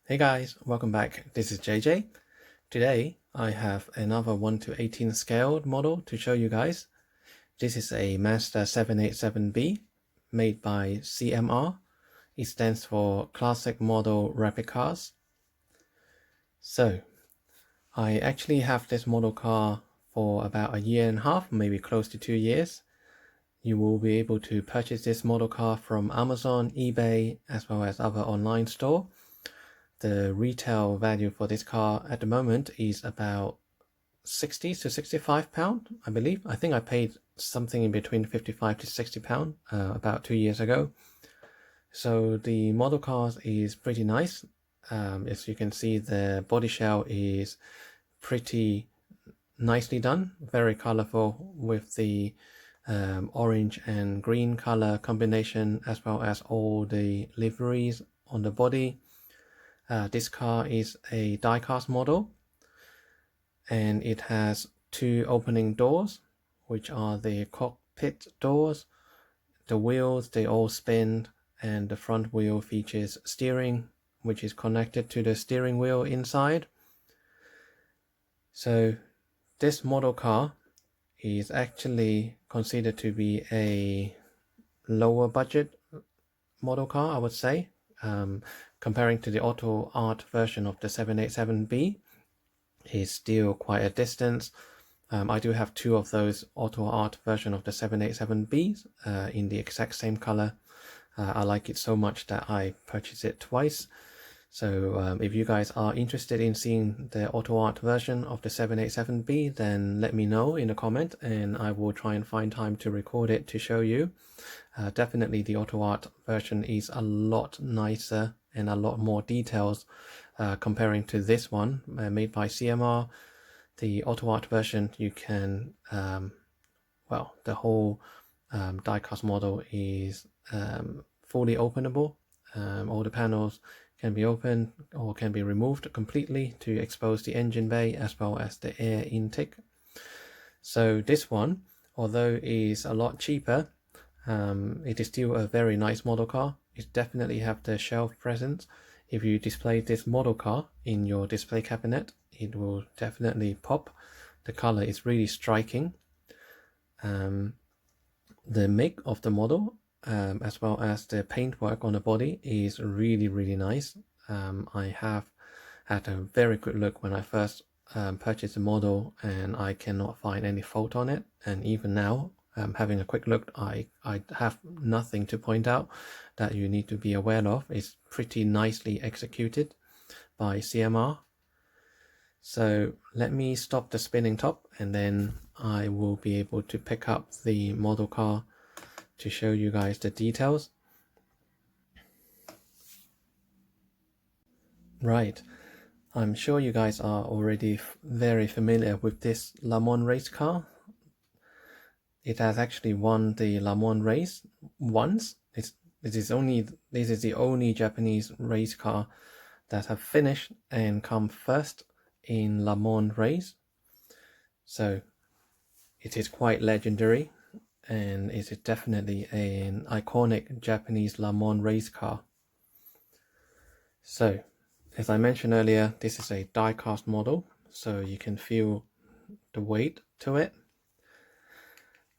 Hey guys, welcome back. This is JJ. Today I have another 1:18 scaled model to show you guys. This is a Mazda 787B made by CMR. It stands for Classic Model Replicars. So I actually have this model car for about a year and a half, maybe close to 2 years. You will be able to purchase this model car from Amazon, eBay, as well as other online store. The retail value for this car at the moment is about 60 to 65 pound, I believe. I think I paid something in between 55 to 60 pound about 2 years ago. So the model car is pretty nice. As you can see, the body shell is pretty nicely done, very colorful with the orange and green color combination, as well as all the liveries on the body. This car is a diecast model, and it has 2 opening doors, which are the cockpit doors. The wheels, they all spin, and the front wheel features steering, which is connected to the steering wheel inside. So this model car is actually considered to be a lower budget model car, I would say. Comparing to the auto art version of the 787B, is still quite a distance. I do have 2 of those auto art version of the 787Bs in the exact same color. I like it so much that I purchased it twice. So if you guys are interested in seeing the auto art version of the 787B, then let me know in a comment and I will try and find time to record it to show you. Definitely the auto art version is a lot nicer and a lot more details comparing to this one made by CMR. The auto art version, you can well, the whole diecast model is fully openable. All the panels can be opened or can be removed completely to expose the engine bay as well as the air intake. So this one, although it is a lot cheaper, it is still a very nice model car. It definitely have the shelf presence. If you display this model car in your display cabinet, it will definitely pop. The color is really striking. The make of the model, as well as the paintwork on the body, is really nice. I have had a very good look when I first purchased the model, and I cannot find any fault on it. And even now, having a quick look, I have nothing to point out that you need to be aware of. It's pretty nicely executed by CMR. So let me stop the spinning top and then I will be able to pick up the model car to show you guys the details. Right, I'm sure you guys are already very familiar with this Le Mans race car. It has actually won the Le Mans race once. This is the only Japanese race car that have finished and come first in Le Mans race. So it is quite legendary, and it is definitely an iconic Japanese Le Mans race car. So as I mentioned earlier, this is a die-cast model, so you can feel the weight to it.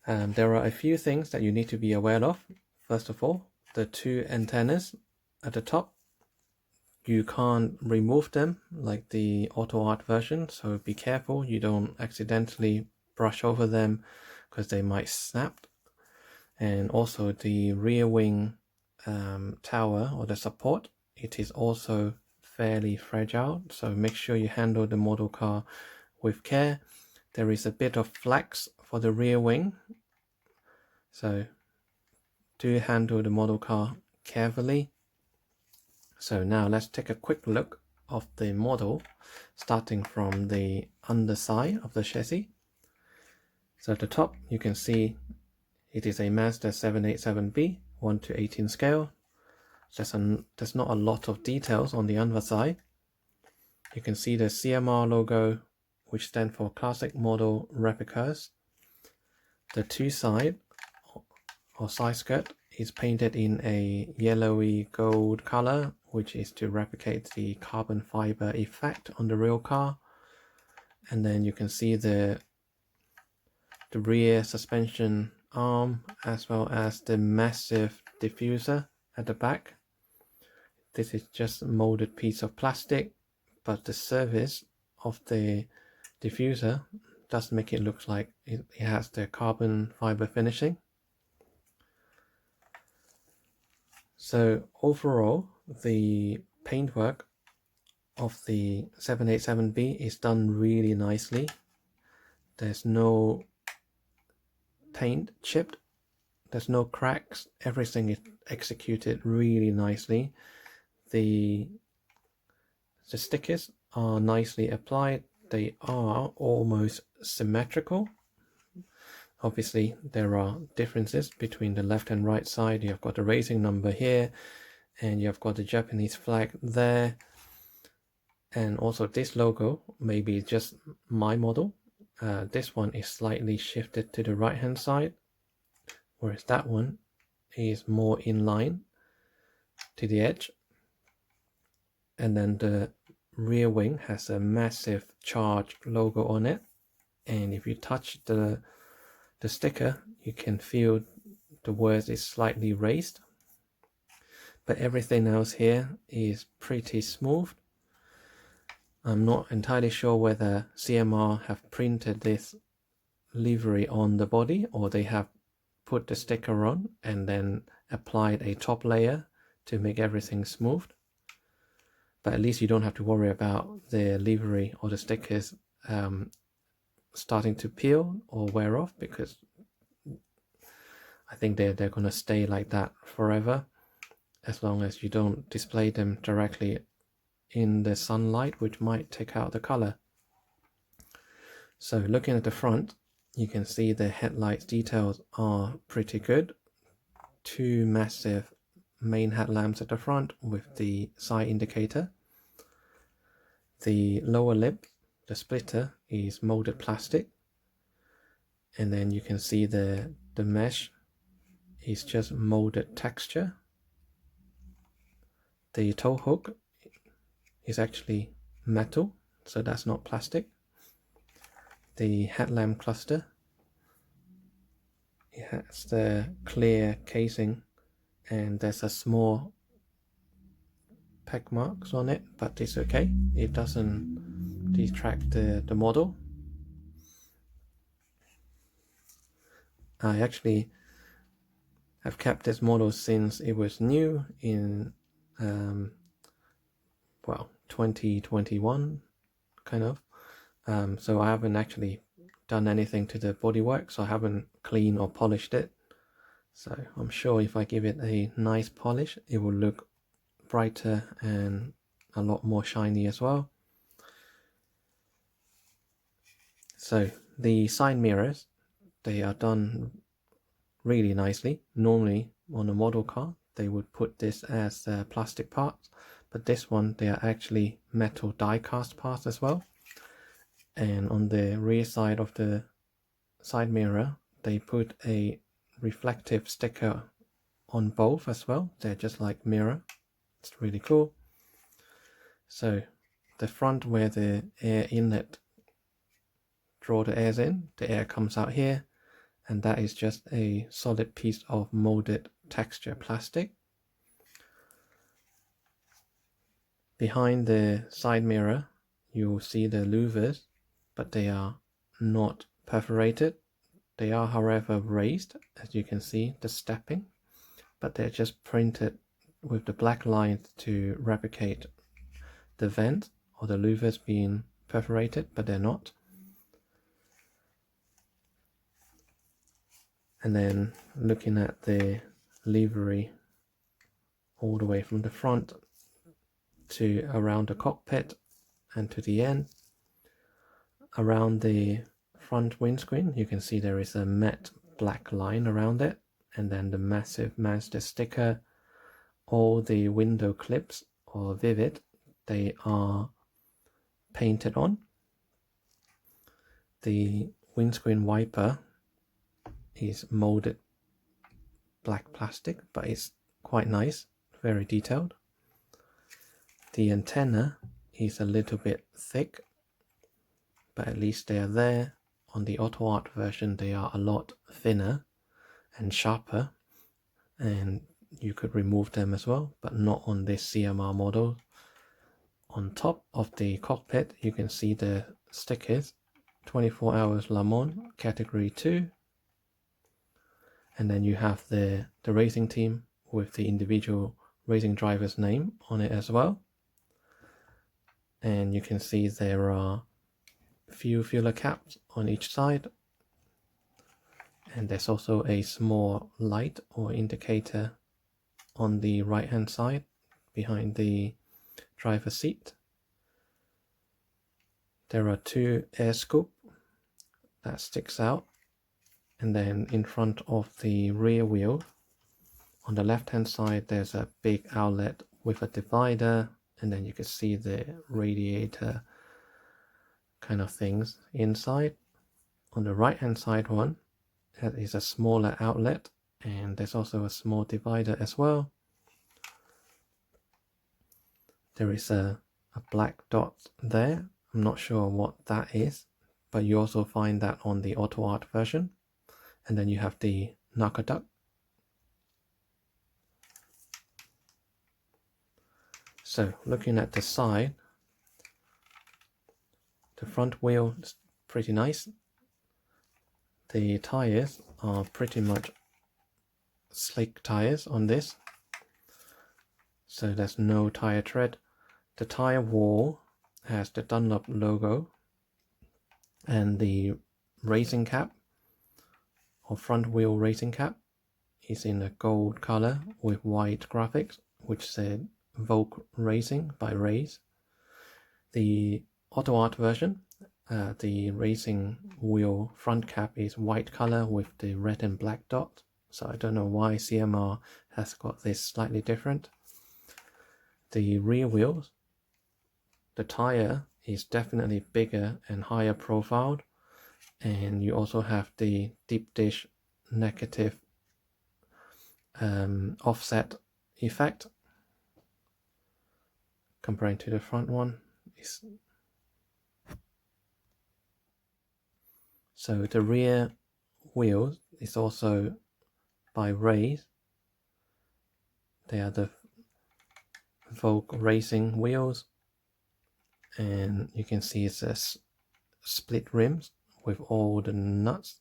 There are a few things that you need to be aware of. First of all, the 2 antennas at the top, you can't remove them like the auto art version, so be careful you don't accidentally brush over them because they might snap. And also the rear wing tower or the support, it is also fairly fragile, so make sure you handle the model car with care. There is a bit of flex for the rear wing, so do handle the model car carefully. So now let's take a quick look of the model, starting from the underside of the chassis. So at the top you can see it is a Mazda 787B 1:18 scale. There's not a lot of details on the underside. You can see the CMR logo, which stands for Classic Model Replicars. The 2 side or side skirt is painted in a yellowy gold color which is to replicate the carbon fiber effect on the real car. And then you can see the rear suspension arm as well as the massive diffuser at the back. This is just a molded piece of plastic, but the surface of the diffuser does make it look like it has the carbon fiber finishing. So overall, the paintwork of the 787B is done really nicely. There's no paint chipped, there's no cracks, everything is executed really nicely. The stickers are nicely applied, they are almost symmetrical. Obviously there are differences between the left and right side. You've got the racing number here, and you've got the Japanese flag there, and also this logo, maybe just my model, this one is slightly shifted to the right hand side, whereas that one is more in line to the edge. And then the rear wing has a massive charge logo on it, and if you touch the sticker, you can feel the words is slightly raised, but everything else here is pretty smooth. I'm not entirely sure whether CMR have printed this livery on the body, or they have put the sticker on and then applied a top layer to make everything smooth. But at least you don't have to worry about the livery or the stickers starting to peel or wear off, because I think they're going to stay like that forever, as long as you don't display them directly in the sunlight, which might take out the color. So looking at the front, you can see the headlights details are pretty good. Two massive main headlamps at the front with the side indicator. The lower lip, the splitter, is molded plastic, and then you can see the mesh is just molded texture. The tow hook is actually metal, so that's not plastic. The headlamp cluster, it has the clear casing, and there's a small peg marks on it, but it's okay, it doesn't detract the model. I actually have kept this model since it was new in 2021 kind of, so I haven't actually done anything to the bodywork, so I haven't cleaned or polished it. So I'm sure if I give it a nice polish, it will look brighter and a lot more shiny as well. So the side mirrors, they are done really nicely. Normally on a model car they would put this as plastic parts, but this one they are actually metal die-cast parts as well. And on the rear side of the side mirror, they put a reflective sticker on both as well. They're just like mirror. It's really cool. So the front, where the air inlet draw the airs in, the air comes out here, and that is just a solid piece of molded texture plastic. Behind the side mirror, you will see the louvers, but they are not perforated. They are, however, raised, as you can see, the stepping, but they're just printed with the black lines to replicate the vent or the louvers being perforated, but they're not. And then looking at the livery all the way from the front to around the cockpit and to the end, around the front windscreen, you can see there is a matte black line around it, and then the massive Mazda sticker. All the window clips or vivid, they are painted on. The windscreen wiper is molded black plastic, but it's quite nice, very detailed. The antenna is a little bit thick, but at least they are there. On the Auto Art version, they are a lot thinner and sharper, and you could remove them as well, but not on this CMR model. On top of the cockpit, you can see the stickers, 24 hours Le Mans category 2, and then you have the racing team with the individual racing driver's name on it as well. And you can see there are fuel filler caps on each side, and there's also a small light or indicator on the right hand side behind the driver's seat. There are 2 air scoop that sticks out, and then in front of the rear wheel on the left hand side there's a big outlet with a divider, and then you can see the radiator kind of things inside. On the right hand side one, that is a smaller outlet, and there's also a small divider as well. There is a black dot there. I'm not sure what that is, but you also find that on the Auto Art version. And then you have the knuckle duck. So looking at the side, the front wheel is pretty nice. The tires are pretty much slick tires on this, so there's no tire tread. The tire wall has the Dunlop logo, and the racing cap or front wheel racing cap is in a gold color with white graphics which said Vogue Racing by Race. The Auto Art version, the racing wheel front cap is white color with the red and black dot, so I don't know why CMR has got this slightly different. The rear wheels, the tire is definitely bigger and higher profiled, and you also have the deep dish negative offset effect comparing to the front one. So the rear wheels is also by Race. They are the Vogue Racing wheels, and you can see it's a split rims with all the nuts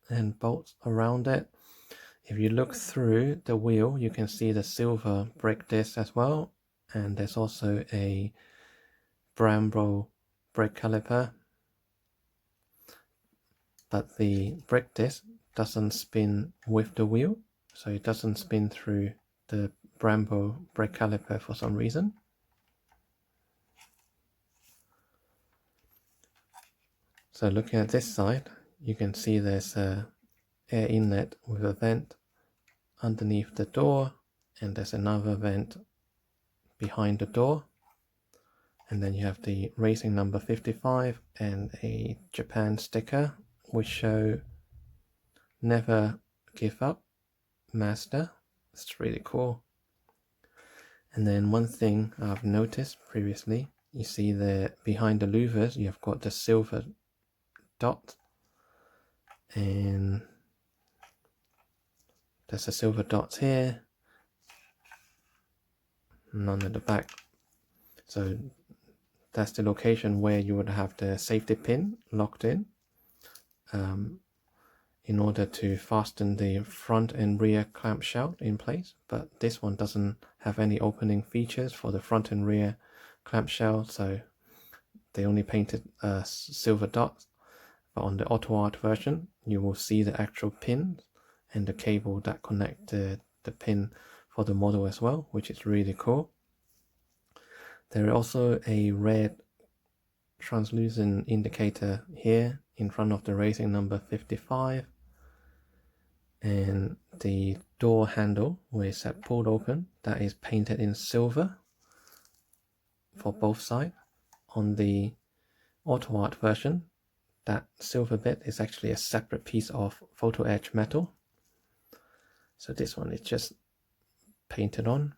and bolts around it. If you look through the wheel, you can see the silver brake disc as well, and there's also a Brembo brake caliper, but the brake disc doesn't spin with the wheel, so it doesn't spin through the Brembo brake caliper for some reason. So looking at this side, you can see there's a air inlet with a vent underneath the door, and there's another vent behind the door, and then you have the racing number 55 and a Japan sticker which show never give up Mazda. It's really cool. And then one thing I've noticed previously, you see there behind the louvers you've got the silver dot, and there's a silver dot here, none at the back. So that's the location where you would have the safety pin locked in order to fasten the front and rear clamshell in place, but this one doesn't have any opening features for the front and rear clamshell, so they only painted silver dots. But on the Auto Art version, you will see the actual pins and the cable that connect the pin for the model as well, which is really cool. There is also a red translucent indicator here in front of the racing number 55, and the door handle where it's pulled open, that is painted in silver for both sides. On the Auto Art version, that silver bit is actually a separate piece of photo etch metal, so this one is just painted on.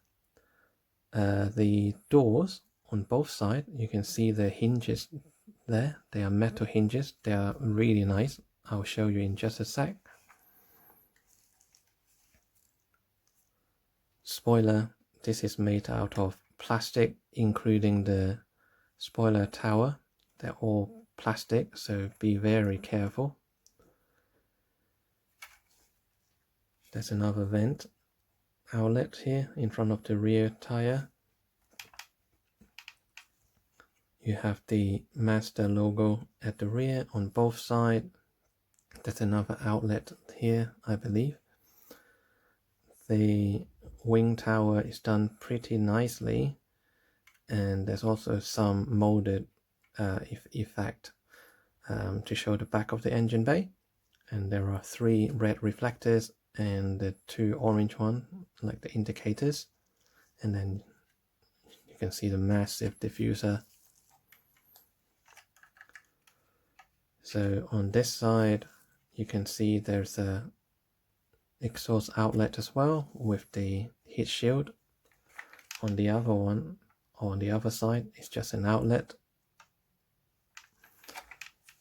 The doors on both sides. You can see the hinges there. They are metal hinges. They are really nice. I'll show you in just a sec. Spoiler, this is made out of plastic, including the spoiler tower. They're all plastic, so be very careful. There's another vent outlet here in front of the rear tire. You have the Mazda logo at the rear on both sides. There's another outlet here, I believe. The wing tower is done pretty nicely, and there's also some molded effect to show the back of the engine bay. And there are 3 red reflectors and the 2 orange ones, like the indicators. And then you can see the massive diffuser. So on this side, you can see there's a exhaust outlet as well with the heat shield. On the other one, or on the other side, it's just an outlet.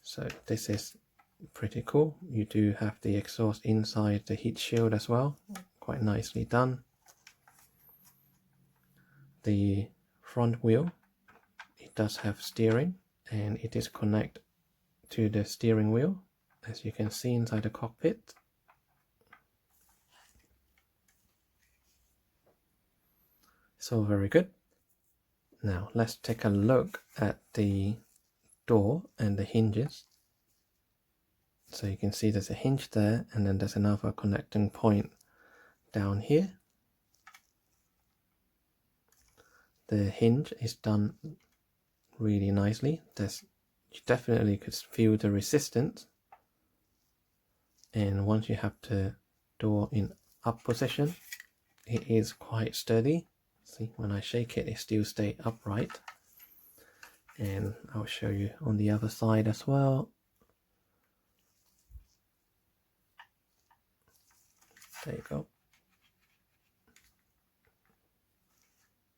So this is pretty cool. You do have the exhaust inside the heat shield as well. Quite nicely done. The front wheel, it does have steering, and it is connected to the steering wheel, as you can see inside the cockpit. So very good. Now let's take a look at the door and the hinges. So you can see there's a hinge there, and then there's another connecting point down here. The hinge is done really nicely. You definitely could feel the resistance, and once you have the door in up position, it is quite sturdy. See, when I shake it, it still stays upright. And I'll show you on the other side as well. There you go.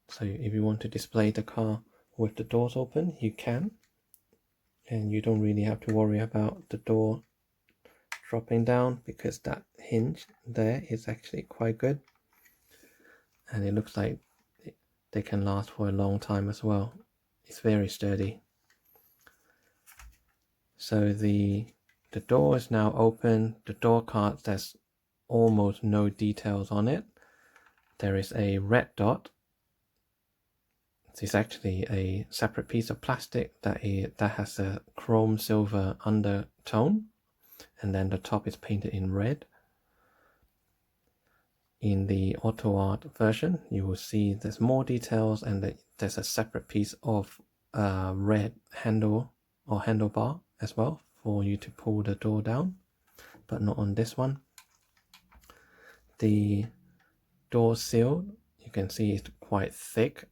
So if you want to display the car with the doors open, you can. And you don't really have to worry about the door dropping down, because that hinge there is actually quite good. And it looks like they can last for a long time as well. It's very sturdy. So the door is now open. The door card, there's almost no details on it. There is a red dot. It's actually a separate piece of plastic that has a chrome silver undertone, and then the top is painted in red. In the Auto Art version, you will see there's more details, and there's a separate piece of red handle or handlebar as well for you to pull the door down, but not on this one. The door seal, you can see it's quite thick,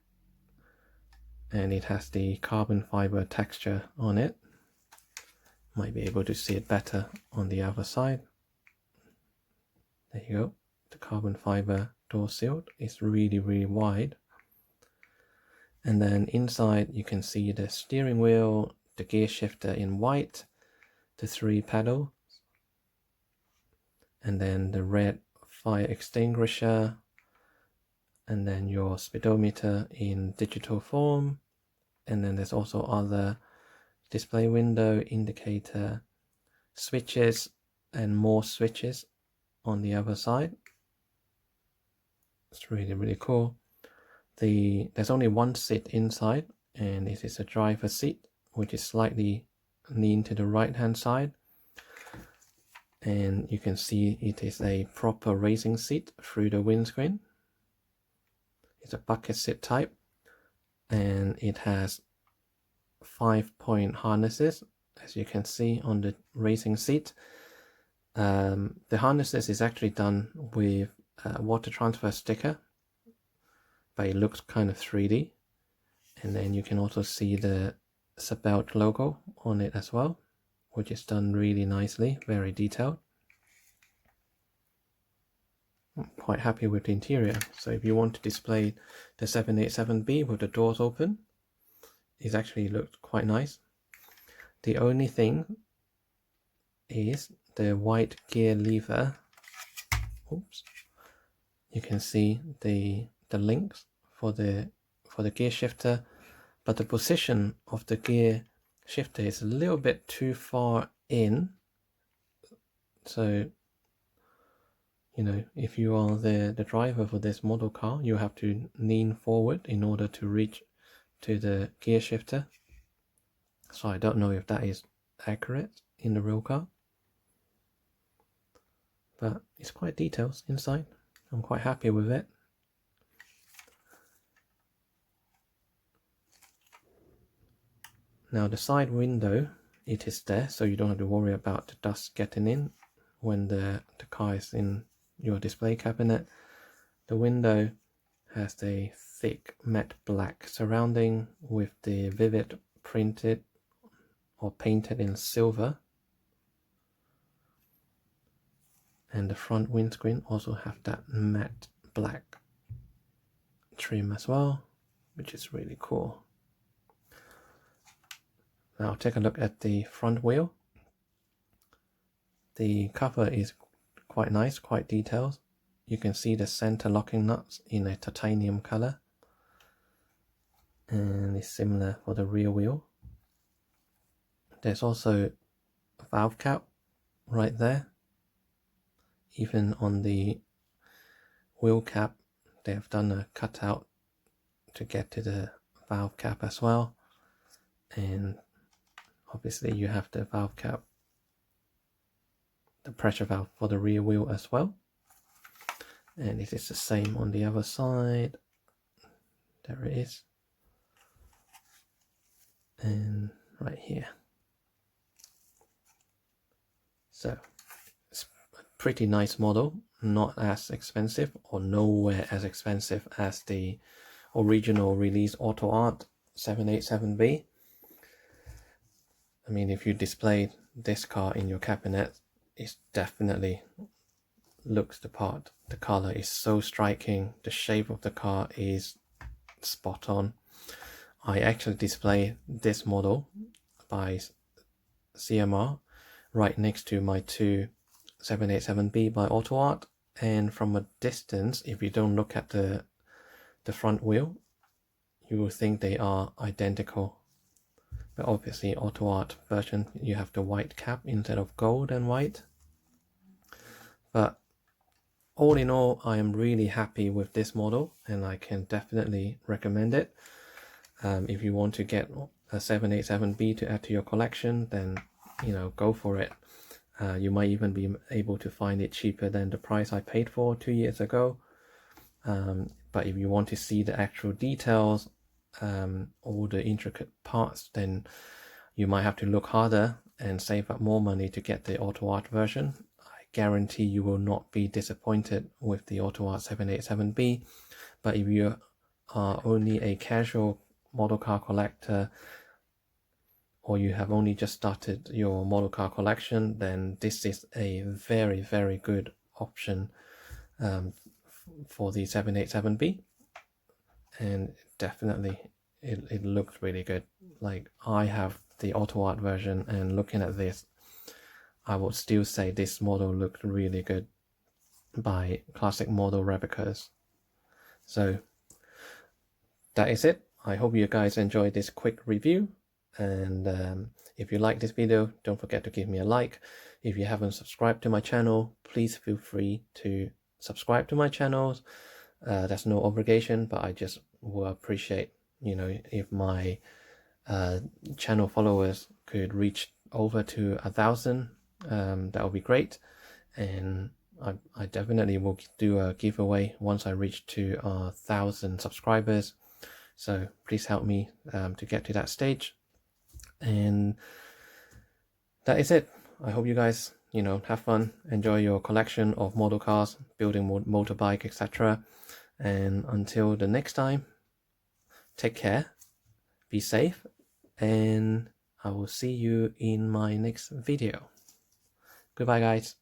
and it has the carbon fiber texture on it. Might be able to see it better on the other side. There you go. The carbon fiber door seal is really wide. And then inside you can see the steering wheel, the gear shifter in white, the 3 pedals, and then the red fire extinguisher, and then your speedometer in digital form. And then there's also other display window, indicator, switches, and more switches on the other side. It's really cool. There's only one seat inside, and it is a driver's seat, which is slightly lean to the right hand side. And you can see it is a proper racing seat through the windscreen. It's a bucket seat type, and it has 5-point harnesses, as you can see on the racing seat. The harnesses is actually done with a water transfer sticker, but it looks kind of 3D. And then you can also see the Seatbelt logo on it as well, which is done really nicely, very detailed. I'm quite happy with the interior. So if you want to display the 787B with the doors open, it actually looked quite nice. The only thing is the white gear lever. Oops. You can see the links for the gear shifter, but the position of the gear shifter is a little bit too far in. So, you know, if you are the driver for this model car, you have to lean forward in order to reach to the gear shifter. So I don't know if that is accurate in the real car, but it's quite detailed inside. I'm quite happy with it. Now the side window, it is there, so you don't have to worry about the dust getting in when the car is in your display cabinet. The window has a thick matte black surrounding with the vivid printed or painted in silver. And the front windscreen also have that matte black trim as well, which is really cool. Now take a look at the front wheel. The cover is quite nice, quite detailed. You can see the center locking nuts in a titanium color, and it's similar for the rear wheel. There's also a valve cap right there. Even on the wheel cap, they have done a cutout to get to the valve cap as well. And obviously you have the valve cap, the pressure valve for the rear wheel as well. And it is the same on the other side. There it is. And right here. So it's a pretty nice model, not as expensive or nowhere as expensive as the original release Auto Art 787B. I mean, if you displayed this car in your cabinet, it definitely looks the part. The color is so striking, the shape of the car is spot on. I actually display this model by CMR right next to my two 787B by Auto Art, and from a distance, if you don't look at the front wheel, you will think they are identical. But obviously Auto Art version, you have the white cap instead of gold and white. But all in all, I am really happy with this model, and I can definitely recommend it. If you want to get a 787B to add to your collection, then go for it. You might even be able to find it cheaper than the price I paid for 2 years ago. But if you want to see the actual details, all the intricate parts, then you might have to look harder and save up more money to get the Auto Art version. I guarantee you will not be disappointed with the Auto Art 787B. But if you are only a casual model car collector, or you have only just started your model car collection, then this is a very, very good option for the 787B. And definitely it looks really good. Like, I have the Auto Art version, and looking at this, I would still say this model looked really good by Classic Model Replicars. So that is it. I hope you guys enjoyed this quick review, and if you like this video, don't forget to give me a like. If you haven't subscribed to my channel, please feel free to subscribe to my channels. That's no obligation, but I just will appreciate, if my channel followers could reach over to 1,000. That would be great, and I definitely will do a giveaway once I reach to 1,000 subscribers. So please help me to get to that stage. And that is it. I hope you guys, have fun, enjoy your collection of model cars, building motorbike, etc. And until the next time, take care, be safe, and I will see you in my next video. Goodbye, guys.